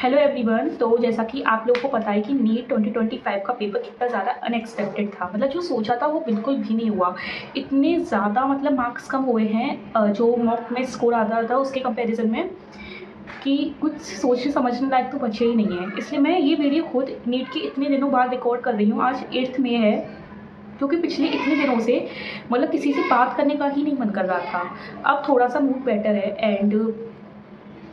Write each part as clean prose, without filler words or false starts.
Hello everyone. तो जैसा कि आप लोगों को पता है कि नीट 2025 का पेपर कितना ज़्यादा अनएक्सपेक्टेड था। मतलब जो सोचा था वो बिल्कुल भी नहीं हुआ। इतने ज़्यादा मतलब मार्क्स कम हुए हैं जो मॉक में स्कोर आता था उसके कंपैरिजन में, कि कुछ सोचने समझने लायक तो बचे ही नहीं है। इसलिए मैं ये वीडियो खुद नीट की इतने दिनों बाद रिकॉर्ड कर रही हूँ। आज 8th में है, क्योंकि पिछले इतने दिनों से मतलब किसी से बात करने का ही नहीं मन कर रहा था। अब थोड़ा सा मूड बेटर है एंड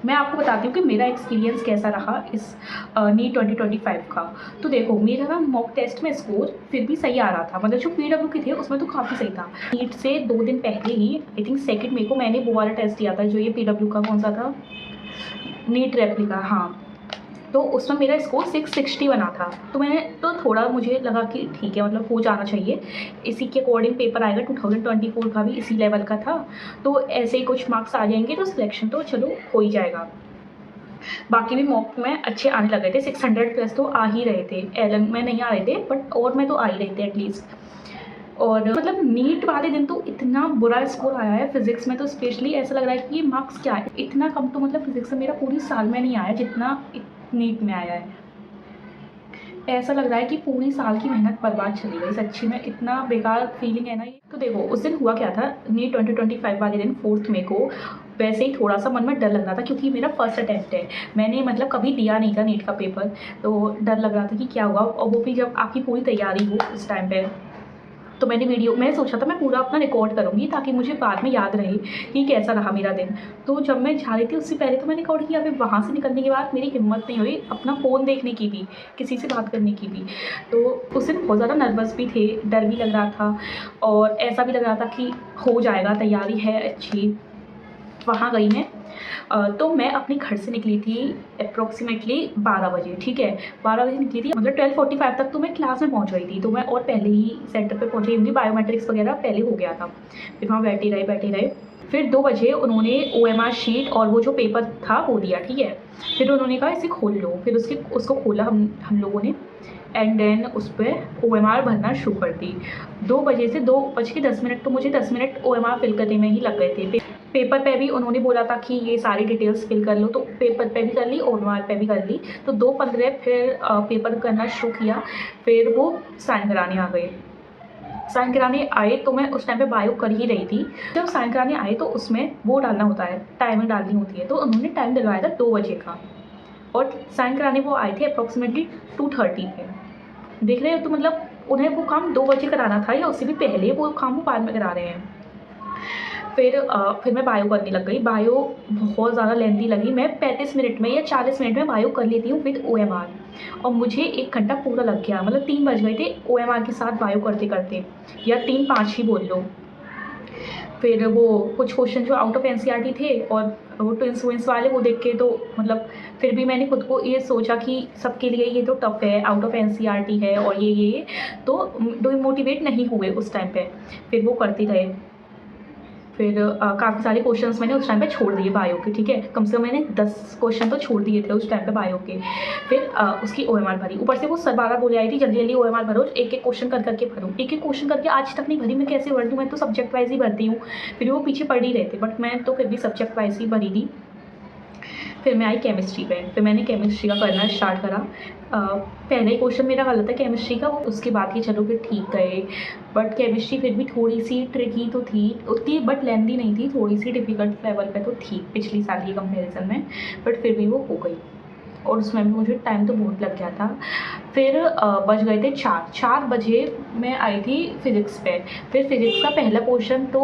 मैं आपको बताती हूँ कि मेरा एक्सपीरियंस कैसा रहा इस नीट 2025 का। तो देखो, मेरा ना मॉक टेस्ट में स्कोर फिर भी सही आ रहा था। मतलब जो पीडब्ल्यू के थे उसमें तो काफ़ी सही था। नीट से 2 दिन पहले ही आई थिंक 2 मई को मैंने वो वाला टेस्ट दिया था, जो ये पीडब्ल्यू का कौन सा था, नीट रेप्लिका। हाँ, तो उसमें मेरा स्कोर 660 बना था। तो मैंने तो थोड़ा मुझे लगा कि ठीक है, मतलब हो जाना चाहिए। इसी के अकॉर्डिंग पेपर आएगा। 2024 का भी इसी लेवल का था, तो ऐसे ही कुछ मार्क्स आ जाएंगे तो सिलेक्शन तो चलो हो ही जाएगा। बाकी भी मॉक में अच्छे आने लगे थे, 600 प्लस तो आ ही रहे थे। एलन में नहीं आ रहे थे बट और में तो आ ही रहे थे एटलीस्ट। और मतलब नीट वाले दिन तो इतना बुरा स्कोर आया है फिजिक्स में, तो स्पेशली ऐसा लग रहा है कि ये मार्क्स क्या है, इतना कम तो मतलब फिजिक्स में मेरा पूरी साल में नहीं आया जितना नीट में आया है। ऐसा लग रहा है कि पूरी साल की मेहनत बर्बाद चली गई। सच्ची में इतना बेकार फीलिंग है ना ये। तो देखो, उस दिन हुआ क्या था, नीट 2025 वाले दिन 4 मई को वैसे ही थोड़ा सा मन में डर लग रहा था, क्योंकि मेरा फर्स्ट अटैम्प्ट है। मैंने मतलब कभी दिया नहीं था नीट का पेपर, तो डर लग रहा था कि क्या होगा, और वो भी जब आपकी पूरी तैयारी हो उस टाइम पे। तो मैं सोचा था मैं पूरा अपना रिकॉर्ड करूँगी ताकि मुझे बाद में याद रहे कि कैसा रहा मेरा दिन। तो जब मैं जा रही थी उससे पहले तो मैंने रिकॉर्ड किया। फिर वहाँ से निकलने के बाद मेरी हिम्मत नहीं हुई अपना फ़ोन देखने की भी, किसी से बात करने की भी। तो उस दिन बहुत ज़्यादा नर्वस भी थे, डर भी लग रहा था, और ऐसा भी लग रहा था कि हो जाएगा, तैयारी है अच्छी। वहाँ गई मैं, तो मैं अपने घर से निकली थी अप्रॉक्सीमेटली 12 बजे। ठीक है, 12 बजे निकली थी, मतलब 12:45 तक तो मैं क्लास में पहुँच गई थी। तो मैं और पहले ही सेंटर पे पहुँच गई होंगी, बायोमेट्रिक्स वगैरह पहले हो गया था। फिर वहाँ बैठे रहे। फिर 2 बजे उन्होंने OMR शीट और वो जो पेपर था वो दिया। ठीक है, फिर उन्होंने कहा इसे खोल लो। फिर उसको खोला हम लोगों ने, एंड देन उस पर OMR भरना शुरू कर दी। 2 बजे से 2:10 तो मुझे 10 मिनट OMR फिल करने में ही लग गए थे। पेपर पे भी उन्होंने बोला था कि ये सारी डिटेल्स फिल कर लो, तो पेपर पे भी कर ली, OMR पे भी कर ली। तो 2:15 फिर पेपर करना शुरू किया। फिर वो साइन कराने आ गए। साइन कराने आए तो मैं उस टाइम पे बायो कर ही रही थी। जब साइन कराने आए तो उसमें वो डालना होता है, टाइमिंग डालनी होती है। तो उन्होंने टाइम डलवाया था 2 बजे का, और साइन कराने वो आए थे अप्रॉक्सीमेटली 2:30 पे। देख रहे हो, तो मतलब उन्हें वो काम 2 बजे कराना था, या उससे भी पहले वो काम वो बाद में करा रहे हैं। फिर मैं बायो करने लग गई। बायो बहुत ज़्यादा लेंथी लगी। मैं 35 मिनट में या 40 मिनट में बायो कर लेती हूँ विद OMR, और मुझे 1 घंटा पूरा लग गया। मतलब 3 बज गए थे OMR के साथ बायो करते करते, या 3-5 ही बोल लो। फिर वो कुछ क्वेश्चन जो आउट ऑफ NCERT थे, और वो ट्विंस वुइंस वाले, वो देख के तो मतलब फिर भी मैंने खुद को ये सोचा कि सबके लिए ये तो टफ है, आउट ऑफ NCERT है और ये तो डिमोटिवेट नहीं हुए उस टाइम पे। फिर वो करते रहे। फिर काफ़ी सारे क्वेश्चंस मैंने उस टाइम पे छोड़ दिए बायो के। ठीक है, कम से कम मैंने 10 क्वेश्चन तो छोड़ दिए थे उस टाइम पे बायो के। फिर उसकी OMR भरी। ऊपर से वो सर बार बोले आई थी जल्दी जल्दी OMR भरो, एक एक क्वेश्चन करके भरो। एक एक क्वेश्चन करके आज तक नहीं भरी। मैं कैसे भर दूँ, मैं तो सब्जेक्ट वाइज ही भरती हूँ। फिर वो पीछे पढ़ ही रहे थे, बट मैं तो फिर भी सब्जेक्ट वाइज ही भरी थी। फिर मैं आई केमिस्ट्री पे। फिर मैंने केमिस्ट्री का करना स्टार्ट करा। पहले ही क्वेश्चन मेरा गलत है केमिस्ट्री का, उसके बाद ही चलो फिर ठीक गए। बट केमिस्ट्री फिर भी थोड़ी सी ट्रिकी तो थी, उतनी बट लेंदी नहीं थी, थोड़ी सी डिफ़िकल्ट लेवल पे तो थी पिछली साल की कंपैरिजन में, बट फिर भी वो हो गई। और उसमें भी मुझे टाइम तो बहुत लग गया था। फिर बज गए थे 4 बजे मैं आई थी फिज़िक्स पे। फिर फिज़िक्स का पहला क्वेश्चन तो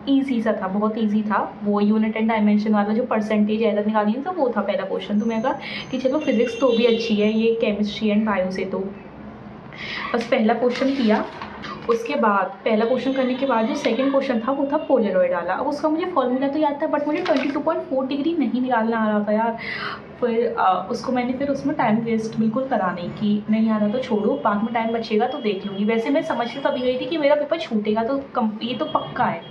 ईज़ी सा था, बहुत ईज़ी था। वो यूनिट एंड डायमेंशन वाला जो परसेंटेज एरर निकाली थी, तो वो था पहला क्वेश्चन। तो मैं कहा कि चलो फिज़िक्स तो भी अच्छी है ये केमिस्ट्री एंड बायो से, तो बस पहला क्वेश्चन किया। उसके बाद पहला क्वेश्चन करने के बाद जो सेकंड क्वेश्चन था वो था पोलरॉइड वाला। अब उसका मुझे फॉर्मूला तो याद था, बट मुझे 22.4 डिग्री नहीं निकालना आ रहा था यार। फिर उसको मैंने फिर उसमें टाइम वेस्ट बिल्कुल करा नहीं, कि नहीं आ रहा तो छोड़ो, बाद में टाइम बचेगा तो देख लूँगी। वैसे मैं समझ के तभी गई थी कि मेरा पेपर छूटेगा, तो ये तो पक्का है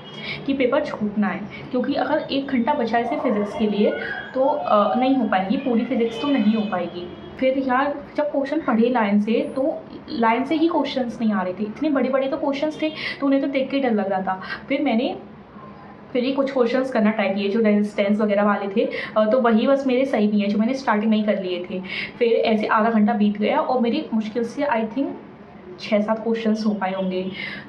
कि पेपर छूटना है, क्योंकि अगर 1 घंटा बचा है सिर्फ फिज़िक्स के लिए तो नहीं हो पाएगी पूरी फिज़िक्स, तो नहीं हो पाएगी। फिर यार जब क्वेश्चन पढ़े लाइन से, तो लाइन से ही क्वेश्चंस नहीं आ रहे थे, इतने बड़े बड़े तो क्वेश्चंस थे, तो उन्हें तो देख के डर लग रहा था। फिर मैंने फिर ही कुछ क्वेश्चंस करना ट्राई किए जो रेजिस्टेंस वगैरह वाले थे, तो वही बस मेरे सही भी हैं जो मैंने स्टार्टिंग में ही कर लिए थे। फिर ऐसे आधा घंटा बीत गया और मेरी मुश्किल से आई थिंक 6-7 क्वेश्चंस हो पाए होंगे।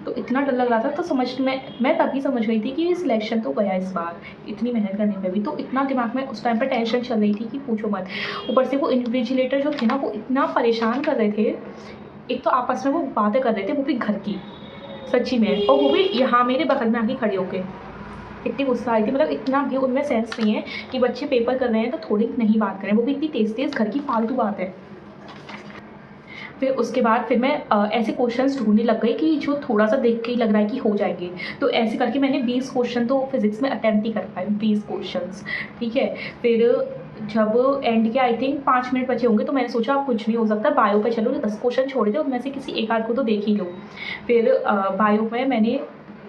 तो इतना डर लग रहा था, तो समझ मैं तभी समझ गई थी कि सिलेक्शन तो गया इस बार, इतनी मेहनत करने पे भी। तो इतना दिमाग में उस टाइम पे टेंशन चल रही थी कि पूछो मत। ऊपर से वो इन्विजिलेटर जो थे ना, वो इतना परेशान कर रहे थे। एक तो आपस में वो बातें कर रहे थे, वो भी घर की, सच्ची में, और वो भी यहाँ मेरे बगल में आके खड़े होके। इतनी गुस्सा आई थी, मतलब इतना भी उनमें सेंस नहीं है कि बच्चे पेपर कर रहे हैं तो थोड़ी नहीं बात करें, वो भी इतनी तेज़ तेज़ घर की फालतू बात है। फिर उसके बाद फिर मैं ऐसे क्वेश्चंस ढूंढने लग गई कि जो थोड़ा सा देख के ही लग रहा है कि हो जाएंगे। तो ऐसे करके मैंने 20 क्वेश्चन तो फिज़िक्स में अटैम्प्ट ही कर पाए, 20 क्वेश्चंस, ठीक है। फिर जब एंड के आई थिंक 5 मिनट बचे होंगे, तो मैंने सोचा अब कुछ नहीं हो सकता, बायो पे चलो, 10 क्वेश्चन छोड़े थे उनमें से किसी एक आध को तो देख ही लो। फिर बायो में मैंने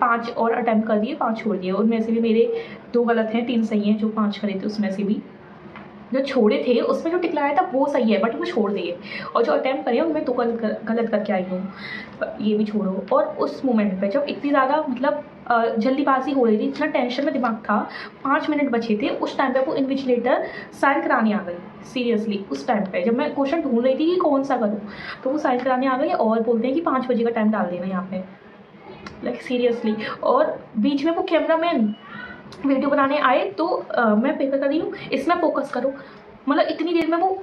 5 और अटैम्प्ट कर दिए, 5 छोड़ दिए। उनमें से भी मेरे 2 गलत हैं, 3 सही हैं। जो 5 करे थे उसमें से भी जो छोड़े थे उसमें जो टिकलाया था वो सही है, बट वो छोड़ दिए। और जो अटैम्प्ट करे उनमें 2 गलत करके आई हूँ, ये भी छोड़ो। और उस मोमेंट पे जब इतनी ज़्यादा मतलब जल्दीबाजी हो रही थी, इतना टेंशन में दिमाग था, 5 मिनट बचे थे, उस टाइम पे वो इन्विजिलेटर साइन कराने आ गई। सीरियसली उस टाइम पे जब मैं क्वेश्चन ढूंढ रही थी कि कौन सा करूँ, तो वो साइन कराने आ गई और बोलते हैं कि 5 बजे का टाइम डाल देना यहाँ पे, लाइक सीरियसली। और बीच में वो कैमरा मैन वीडियो बनाने आए, तो मैं पेपर कर रही हूँ, इसमें फोकस करो। मतलब इतनी देर में वो,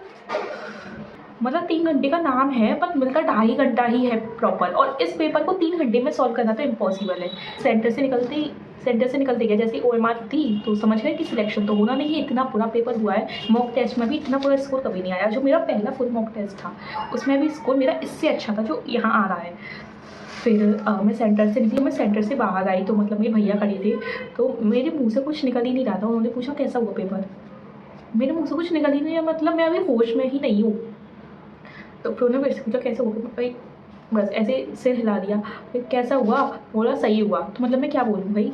मतलब 3 घंटे का नाम है पर मिलता 2.5 घंटा ही है प्रॉपर, और इस पेपर को 3 घंटे में सॉल्व करना तो इम्पॉसिबल है। सेंटर से निकलते गया जैसे OMR थी, तो समझ गए कि सिलेक्शन तो होना नहीं है। इतना पूरा पेपर हुआ है, मॉक टेस्ट में भी इतना पूरा स्कोर कभी नहीं आया। जो मेरा पहला फुल मॉक टेस्ट था उसमें भी स्कोर मेरा इससे अच्छा था जो यहाँ आ रहा है। फिर मैं सेंटर से निकली, मैं सेंटर से बाहर आई, तो मतलब मेरे भैया खड़े थे, तो मेरे मुंह से कुछ निकल ही नहीं रहा था। उन्होंने पूछा कैसा हुआ पेपर, मेरे मुंह से कुछ निकल ही नहीं है, मतलब मैं अभी होश में ही नहीं हूँ। तो फिर उन्होंने मेरे से पूछा कैसा हुआ पेपर, भाई बस ऐसे सिर हिला दिया। फिर कैसा हुआ, बोला सही हुआ। तो मतलब मैं क्या बोलूँ भाई,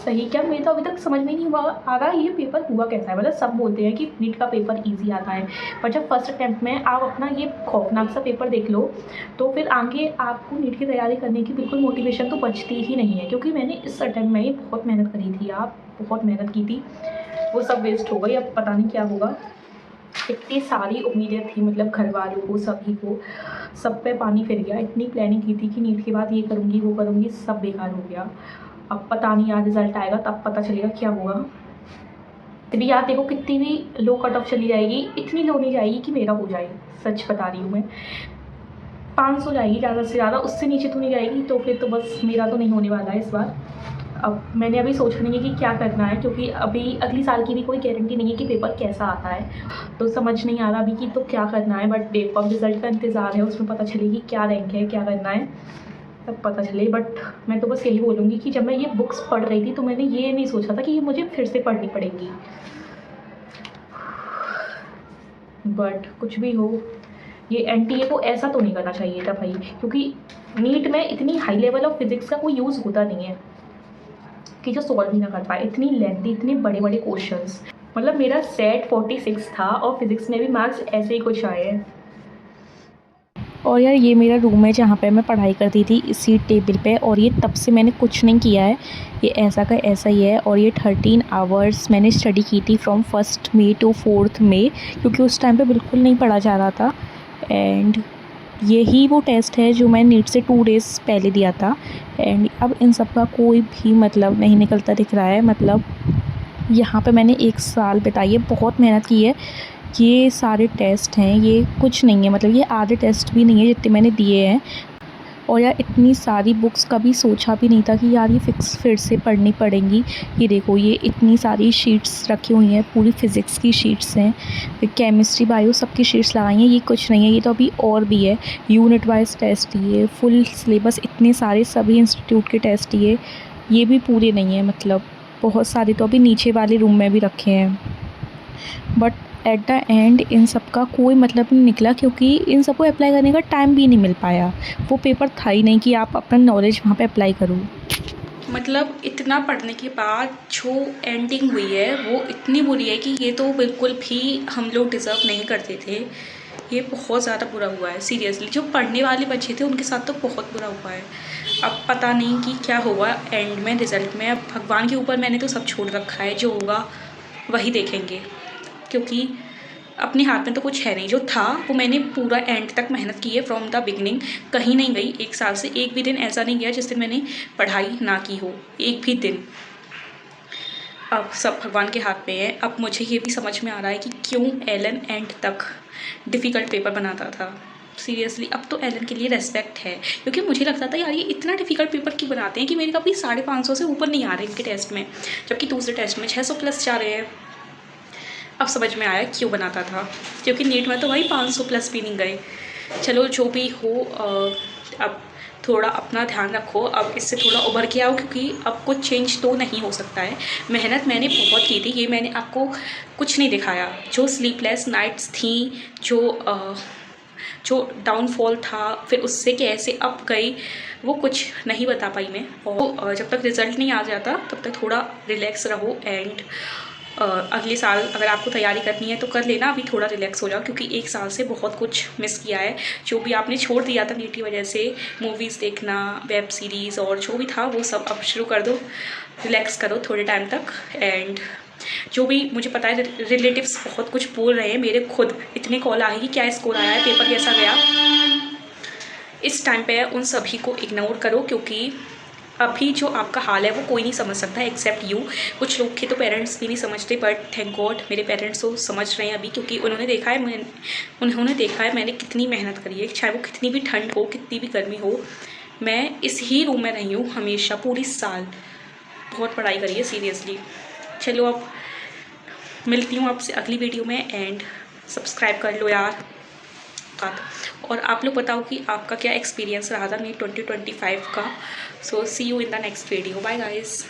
सही क्या, मेरे तो अभी तक समझ में नहीं हुआ आ रहा ये पेपर हुआ कैसा है। मतलब सब बोलते हैं कि नीट का पेपर ईजी आता है, पर जब फर्स्ट अटैम्प्ट में आप अपना ये खौफनाक सा पेपर देख लो, तो फिर आगे आपको नीट की तैयारी करने की बिल्कुल मोटिवेशन तो बचती ही नहीं है। क्योंकि मैंने इस अटैम्प्ट में ही बहुत मेहनत करी थी, आप बहुत मेहनत की थी, वो सब वेस्ट हो गई। अब पता नहीं क्या होगा। इतनी सारी उम्मीदें थी, मतलब घर वालों को, सभी को, सब पे पानी फिर गया। इतनी प्लानिंग की थी कि नीट के बाद ये करूँगी वो करूँगी, सब बेकार हो गया। अब पता नहीं यार, रिज़ल्ट आएगा तब पता चलेगा क्या होगा। भी यार देखो, कितनी भी लो कट ऑफ चली जाएगी, इतनी लो नहीं जाएगी कि मेरा हो जाए, सच बता रही हूँ मैं। 500 जाएगी ज़्यादा से ज़्यादा, उससे नीचे तो नहीं जाएगी। तो फिर तो बस मेरा तो नहीं होने वाला है इस बार। अब मैंने अभी सोचा नहीं है कि क्या करना है, क्योंकि अभी अगली साल की भी कोई गारंटी नहीं है कि पेपर कैसा आता है। तो समझ नहीं आ रहा अभी कि तो क्या करना है। बट देखो, अब रिज़ल्ट का इंतज़ार है, उसमें पता चलेगी क्या रैंक है, क्या करना है, तब पता चले। बट मैं तो बस यही बोलूँगी कि जब मैं ये बुक्स पढ़ रही थी तो मैंने ये नहीं सोचा था कि ये मुझे फिर से पढ़नी पड़ेगी। बट कुछ भी हो, ये NTA को ऐसा तो नहीं करना चाहिए था भाई, क्योंकि नीट में इतनी हाई लेवल ऑफ फिज़िक्स का कोई यूज़ होता नहीं है कि जो सॉल्व ही ना कर पाए। इतनी लेंथी, इतने बड़े बड़े क्वेश्चंस। मतलब मेरा सेट 46 था और फिज़िक्स में भी मार्क्स ऐसे ही कुछ आए हैं। और यार ये मेरा रूम है जहाँ पे मैं पढ़ाई करती थी, इसी टेबल पे, और ये तब से मैंने कुछ नहीं किया है, ये ऐसा का ऐसा ही है। और ये 13 आवर्स मैंने स्टडी की थी फ्रॉम 1 मई टू 4 मई, क्योंकि उस टाइम पे बिल्कुल नहीं पढ़ा जा रहा था। एंड यही वो टेस्ट है जो मैं नीट से 2 डेज़ पहले दिया था। एंड अब इन सब का कोई भी मतलब नहीं निकलता दिख रहा है। मतलब यहाँ पे मैंने 1 साल बिताई है, बहुत मेहनत की है। ये सारे टेस्ट हैं, ये कुछ नहीं है, मतलब ये आधे टेस्ट भी नहीं है जितने मैंने दिए हैं। और यार इतनी सारी बुक्स कभी सोचा भी नहीं था कि यार ये फिर से पढ़नी पड़ेंगी। ये देखो, ये इतनी सारी शीट्स रखी हुई हैं, पूरी फिज़िक्स की शीट्स हैं, फिर केमिस्ट्री बायो सबकी शीट्स लगाई हैं। ये कुछ नहीं है, ये तो अभी और भी है। यूनिट वाइज टेस्ट दिए, फुल सिलेबस, इतने सारे सभी इंस्टीट्यूट के टेस्ट दिए, ये भी पूरे नहीं है। मतलब बहुत सारे तो अभी नीचे वाले रूम में भी रखे हैं। But at the and in सब का कोई मतलब नहीं निकला, क्योंकि इन सबको अप्लाई करने का टाइम भी नहीं मिल पाया। वो पेपर था ही नहीं कि आप अपना नॉलेज वहाँ पे अप्लाई करो। मतलब इतना पढ़ने के बाद जो एंडिंग हुई है वो इतनी बुरी है कि ये तो बिल्कुल भी हम लोग डिज़र्व नहीं करते थे। ये बहुत ज़्यादा बुरा हुआ है सीरियसली। जो पढ़ने वाले बच्चे थे उनके साथ तो बहुत बुरा हुआ है। अब पता नहीं कि क्या होगा एंड में, रिज़ल्ट में। अब भगवान के ऊपर मैंने तो सब छोड़ रखा है, जो होगा वही देखेंगे, क्योंकि अपने हाथ में तो कुछ है नहीं। जो था वो मैंने पूरा एंड तक मेहनत की है, फ्रॉम द बिगनिंग। कहीं नहीं गई। 1 साल से एक भी दिन ऐसा नहीं गया जिस दिन मैंने पढ़ाई ना की हो, एक भी दिन। अब सब भगवान के हाथ में है। अब मुझे ये भी समझ में आ रहा है कि क्यों एलन एंड तक डिफ़िकल्ट पेपर बनाता था। सीरियसली अब तो एलन के लिए रेस्पेक्ट है, क्योंकि मुझे लगता था यार ये इतना डिफ़िकल्ट पेपर क्यों बनाते हैं कि मेरे कभी 550 से ऊपर नहीं आ रहे इनके टेस्ट में, जबकि दूसरे टेस्ट में 600 प्लस जा रहे हैं। अब समझ में आया क्यों बनाता था, क्योंकि नीट में तो भाई 500 प्लस भी नहीं गए। चलो जो भी हो, अब थोड़ा अपना ध्यान रखो, अब इससे थोड़ा उभर के आओ, क्योंकि अब कुछ चेंज तो नहीं हो सकता है। मेहनत मैंने बहुत की थी, ये मैंने आपको कुछ नहीं दिखाया। जो स्लीपलेस नाइट्स थी, जो डाउनफॉल था, फिर उससे कैसे अप गई, वो कुछ नहीं बता पाई मैं। और जब तक रिज़ल्ट नहीं आ जाता तब तक थोड़ा रिलैक्स रहो। एंड अगले साल अगर आपको तैयारी करनी है तो कर लेना, अभी थोड़ा रिलैक्स हो जाओ, क्योंकि 1 साल से बहुत कुछ मिस किया है। जो भी आपने छोड़ दिया था नीट की वजह से, मूवीज़ देखना, वेब सीरीज़ और जो भी था, वो सब अब शुरू कर दो। रिलैक्स करो थोड़े टाइम तक। एंड जो भी मुझे पता है रिलेटिव्स बहुत कुछ बोल रहे हैं, मेरे खुद इतने कॉल आए कि क्या स्कोर आया है, पेपर कैसा गया। इस टाइम पे उन सभी को इग्नोर करो, क्योंकि अभी जो आपका हाल है वो कोई नहीं समझ सकता एक्सेप्ट यू। कुछ लोग के तो पेरेंट्स भी नहीं समझते, बट थैंक गॉड मेरे पेरेंट्स तो समझ रहे हैं अभी, क्योंकि उन्होंने देखा है मैंने कितनी मेहनत करी है। चाहे वो कितनी भी ठंड हो, कितनी भी गर्मी हो, मैं इस ही रूम में रही हूँ हमेशा, पूरी साल। बहुत पढ़ाई करी है सीरियसली। चलो अब मिलती हूँ आपसे अगली वीडियो में। एंड सब्सक्राइब कर लो यार। और आप लोग बताओ कि आपका क्या एक्सपीरियंस रहा था नीट 2025 का। So see you in the next video. Bye guys.